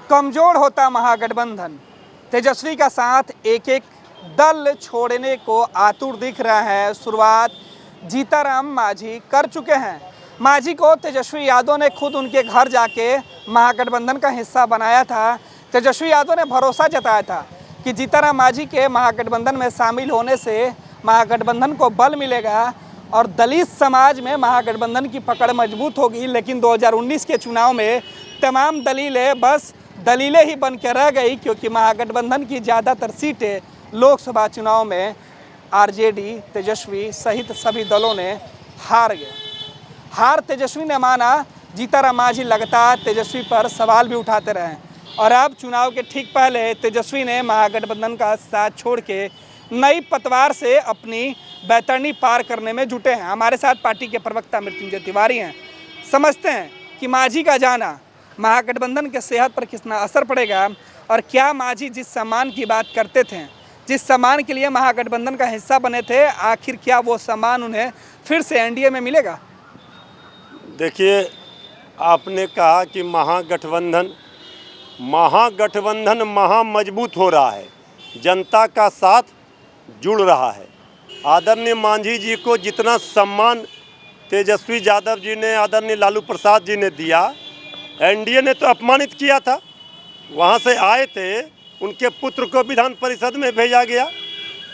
कमजोर होता महागठबंधन। तेजस्वी का साथ एक एक दल छोड़ने को आतुर दिख रहा है। शुरुआत जीतनराम मांझी कर चुके हैं। मांझी को तेजस्वी यादव ने खुद उनके घर जाके महागठबंधन का हिस्सा बनाया था। तेजस्वी यादव ने भरोसा जताया था कि जीतनराम मांझी के महागठबंधन में शामिल होने से महागठबंधन को बल मिलेगा और दलित समाज में महागठबंधन की पकड़ मजबूत होगी। लेकिन 2019 के चुनाव में तमाम दलीलें बस दलीलें ही बन के रह गई, क्योंकि महागठबंधन की ज़्यादातर सीटें लोकसभा चुनाव में आरजेडी, तेजस्वी सहित सभी दलों ने हार गए। हार तेजस्वी ने माना। जीतनराम मांझी लगातार तेजस्वी पर सवाल भी उठाते रहे और अब चुनाव के ठीक पहले तेजस्वी ने महागठबंधन का साथ छोड़ के नई पतवार से अपनी बैतरणी पार करने में जुटे हैं। हमारे साथ पार्टी के प्रवक्ता मृत्युंजय तिवारी हैं। समझते हैं कि मांझी का जाना महागठबंधन के सेहत पर कितना असर पड़ेगा और क्या मांझी जिस सम्मान की बात करते थे, जिस सम्मान के लिए महागठबंधन का हिस्सा बने थे, आखिर क्या वो सम्मान उन्हें फिर से एनडीए में मिलेगा? देखिए, आपने कहा कि महागठबंधन महा मजबूत हो रहा है, जनता का साथ जुड़ रहा है। आदरणीय मांझी जी को जितना सम्मान तेजस्वी यादव जी ने, आदरणीय लालू प्रसाद जी ने दिया, एनडीए ने तो अपमानित किया था। वहाँ से आए थे, उनके पुत्र को विधान परिषद में भेजा गया,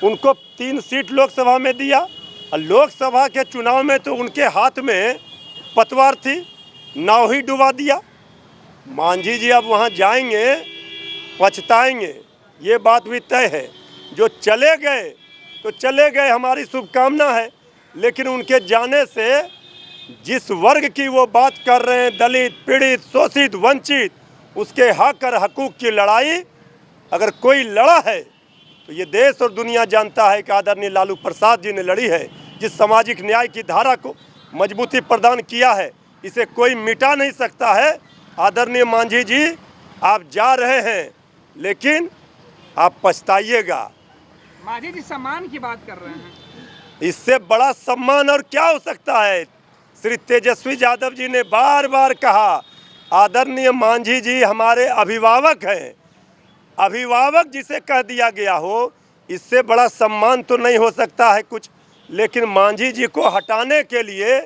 उनको 3 सीट लोकसभा में दिया और लोकसभा के चुनाव में तो उनके हाथ में पतवार थी, नाव ही डुबा दिया। मांझी जी अब वहाँ जाएंगे, पछताएंगे, ये बात भी तय है। जो चले गए तो चले गए, हमारी शुभकामना है, लेकिन उनके जाने से जिस वर्ग की वो बात कर रहे हैं, दलित, पीड़ित, शोषित, वंचित, उसके हक और हकूक़ की लड़ाई अगर कोई लड़ा है तो ये देश और दुनिया जानता है कि आदरणीय लालू प्रसाद जी ने लड़ी है। जिस सामाजिक न्याय की धारा को मजबूती प्रदान किया है, इसे कोई मिटा नहीं सकता है। आदरणीय मांझी जी, आप जा रहे हैं, लेकिन आप पछताइएगा। मांझी जी सम्मान की बात कर रहे हैं, इससे बड़ा सम्मान और क्या हो सकता है? श्री तेजस्वी यादव जी ने बार बार कहा, आदरणीय मांझी जी हमारे अभिभावक हैं। अभिभावक जिसे कह दिया गया हो, इससे बड़ा सम्मान तो नहीं हो सकता है कुछ। लेकिन मांझी जी को हटाने के लिए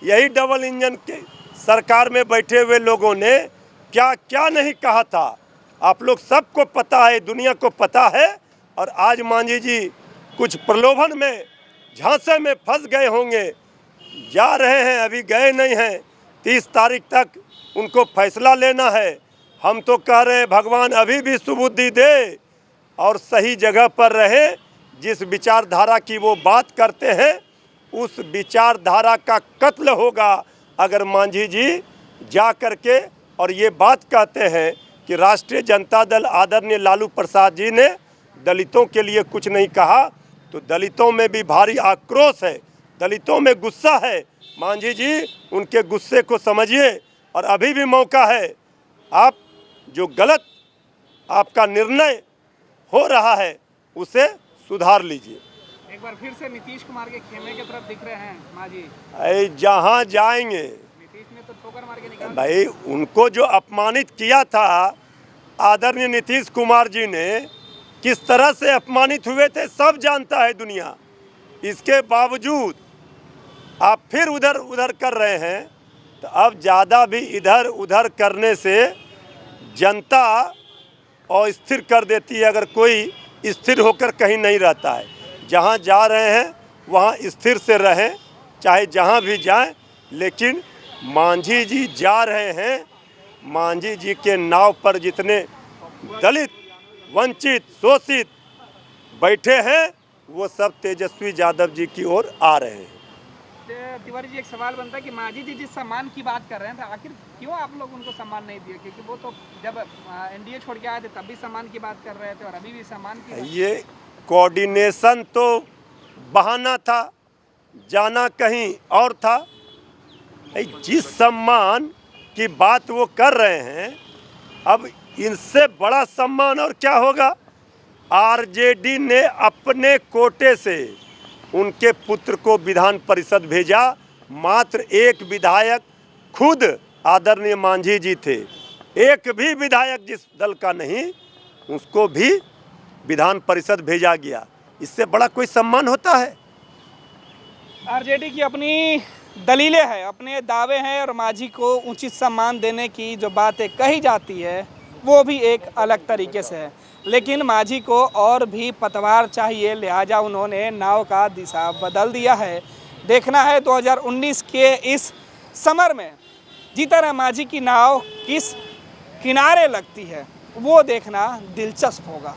यही डबल इंजन के सरकार में बैठे हुए लोगों ने क्या क्या नहीं कहा था, आप लोग सबको पता है, दुनिया को पता है। और आज मांझी जी कुछ प्रलोभन में, झांसे में फंस गए होंगे, जा रहे हैं, अभी गए नहीं हैं। 30 तारीख तक उनको फैसला लेना है। हम तो कह रहे हैं भगवान अभी भी सुबुद्धि दे और सही जगह पर रहे। जिस विचारधारा की वो बात करते हैं, उस विचारधारा का कत्ल होगा अगर मांझी जी जा कर के और ये बात कहते हैं कि राष्ट्रीय जनता दल, आदरणीय लालू प्रसाद जी ने दलितों के लिए कुछ नहीं कहा। तो दलितों में भी भारी आक्रोश है, दलितों में गुस्सा है। मांझी जी, उनके गुस्से को समझिए और अभी भी मौका है। आप जो गलत आपका निर्णय हो रहा है उसे सुधार लीजिए। एक बार फिर से नीतीश कुमार के खेमे की तरफ दिख रहे हैं मांझी। जहाँ जाएंगे, नीतीश ने तो ठोकर मार के निकाल भाई, उनको जो अपमानित किया था आदरणीय नीतीश कुमार जी ने, किस तरह से अपमानित हुए थे सब जानता है दुनिया। इसके बावजूद आप फिर उधर उधर कर रहे हैं, तो अब ज़्यादा भी इधर उधर करने से जनता अस्थिर कर देती है। अगर कोई स्थिर होकर कहीं नहीं रहता है, जहाँ जा रहे हैं वहाँ स्थिर से रहें, चाहे जहाँ भी जाएं। लेकिन मांझी जी जा रहे हैं, मांझी जी के नाव पर जितने दलित, वंचित, शोषित बैठे हैं, वो सब तेजस्वी यादव जी की ओर आ रहे हैं। तिवारी जी, एक सवाल बनता है कि मांझी जी जिस सम्मान की बात कर रहे हैं, तो आखिर क्यों आप लोग उनको सम्मान नहीं दिए? क्योंकि वो तो जब एनडीए छोड़ के आए थे तब भी सम्मान की बात कर रहे थे और अभी भी सम्मान की। ये कोऑर्डिनेशन तो बहाना था, जाना कहीं और था। जिस सम्मान की बात वो कर रहे हैं, अब इनसे बड़ा सम्मान और क्या होगा? आरजेडी ने अपने कोटे से उनके पुत्र को विधान परिषद भेजा। मात्र एक विधायक खुद आदरणीय मांझी जी थे। एक भी विधायक जिस दल का नहीं, उसको भी विधान परिषद भेजा गया। इससे बड़ा कोई सम्मान होता है? आरजेडी की अपनी दलीलें हैं, अपने दावे हैं, और मांझी को उचित सम्मान देने की जो बातें कही जाती है वो भी एक अलग तरीके से है। लेकिन मांझी को और भी पतवार चाहिए, लिहाजा उन्होंने नाव का दिशा बदल दिया है। देखना है 2019 के इस समर में जीतन मांझी की नाव किस किनारे लगती है, वो देखना दिलचस्प होगा।